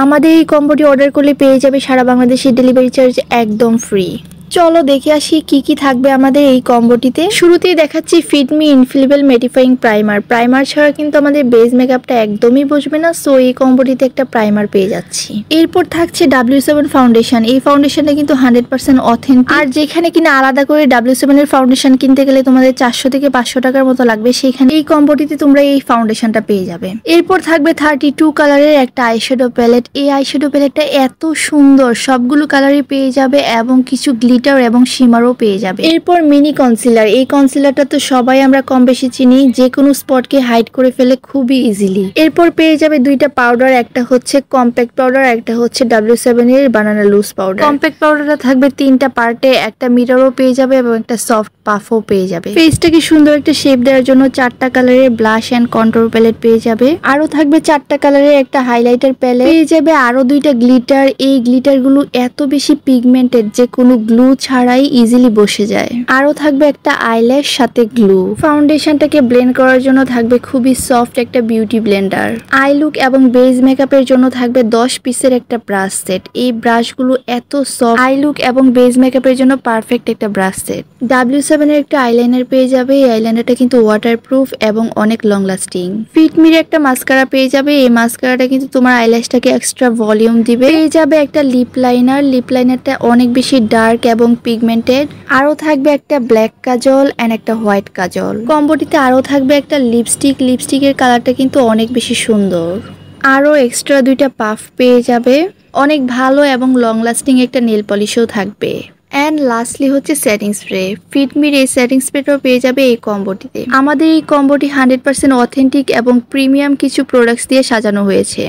আমাদের এই কম্বোটি অর্ডার করলে পেয়ে যাবে সারা বাংলাদেশের ডেলিভারি চার্জ একদম ফ্রি। চলো দেখে আসি কি কি থাকবে আমাদের এই কম্বোটিতে। শুরুতেই দেখাচ্ছি ফিটমি ইনফিলিবল মেটিফাইং প্রাইমার ছাড়া কিন্তু আমাদের বেস মেকআপটা একদমই বসবে না, সো এই কম্বোটিতে একটা প্রাইমার পেয়ে যাচ্ছি। এরপর থাকছে W7 ফাউন্ডেশন। এই ফাউন্ডেশনটা কিন্তু 100% অথেন্টিক, আর যেখানে কিনা আলাদা করে W7 এর ফাউন্ডেশন কিনতে গেলে তোমাদের 400 থেকে 500 টাকার মতো লাগবে, সেখানে এই কম্বোটিতে তোমরা এই ফাউন্ডেশনটা পেয়ে যাবে। এরপর থাকবে 32 কালারের একটা আইশ্যাডো প্যালেট। এই আইশ্যাডো প্যালেটটা এত সুন্দর, সবগুলো কালারই পেয়ে যাবে এবং কিছু এবং শিমারও পেয়ে যাবে। এরপর মিনি কনসিলার। এই কনসিলারটা তো সবাই আমরা কম বেশি চিনি, যে কোনো স্পটকে হাইড করে ফেলে খুবই ইজিলি। এরপর পেয়ে যাবে দুইটা পাউডার, একটা হচ্ছে কম্প্যাক্ট পাউডার, একটা হচ্ছে W7 এর বানানা লুজ পাউডার। কম্প্যাক্ট পাউডারটা থাকবে 3টা পার্টে, একটা মিররও পেয়ে যাবে এবং একটা সফট পাফও পেয়ে যাবে। ফেসটাকে সুন্দর একটা শেপ দেওয়ার জন্য 4টা কালারের ব্লাশ এন্ড কন্ট্রোল প্যালেট পেয়ে যাবে। আরো থাকবে 4টা কালারের একটা হাইলাইটার প্যালেট পেয়ে যাবে, আরো দুইটা গ্লিটার। এই গ্লিটার গুলো এত বেশি পিগমেন্টেড যে কোনো গ্লু ছাড়াই ইজিলি বসে যায়। আরো থাকবে একটা আইল্যাশ সাথে গ্লু। ফাউন্ডেশনটাকে ব্লেন্ড করার জন্য থাকবে খুবই সফট একটা বিউটি ব্লেন্ডার। আই লুক এবং বেস মেকআপের জন্য থাকবে 10 পিসের একটা ব্রাশ সেট। এই ব্রাশগুলো এত সফট, আই লুক এবং বেস মেকআপের জন্য পারফেক্ট একটা ব্রাশ সেট। W7 এর একটা আইলাইনার পেয়ে যাবে। এই আইলাইনারটা কিন্তু ওয়াটারপ্রুফ এবং অনেক লং লাস্টিং। ফিটমির একটা মাস্কারা পেয়ে যাবে। এই মাস্কারাটা কিন্তু তোমার আইল্যাশটাকে এক্সট্রা ভলিউম দিবে। পেয়ে যাবে একটা লিপ লাইনারটা অনেক বেশি ডার্ক এবং পিগমেন্টেড। আরো থাকবে একটা ব্ল্যাক কাজল এন্ড একটা হোয়াইট কাজল। কম্বোটিতে আরো থাকবে একটা লিপস্টিকের কালারটা কিন্তু অনেক বেশি সুন্দর। আরো এক্সট্রা দুইটা পাফ পেয়ে যাবে। অনেক ভালো এবং লং লাস্টিং একটা নেল পলিশও থাকবে। এন্ড লাস্টলি হচ্ছে সেটিং স্প্রে। ফিটমির এই সেটিং স্প্রেটাও পেয়ে যাবে এই কম্বোটিতে। আমাদের এই কম্বোটি 100% অথেন্টিক এবং প্রিমিয়াম কিছু প্রোডাক্টস দিয়ে সাজানো হয়েছে,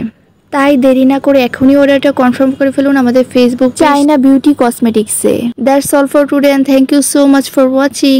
তাই দেরি না করে এখনই অর্ডারটা কনফার্ম করে ফেলুন আমাদের ফেসবুক চায়না বিউটি কসমেটিক্সে। That's all for today and thank you so much for watching.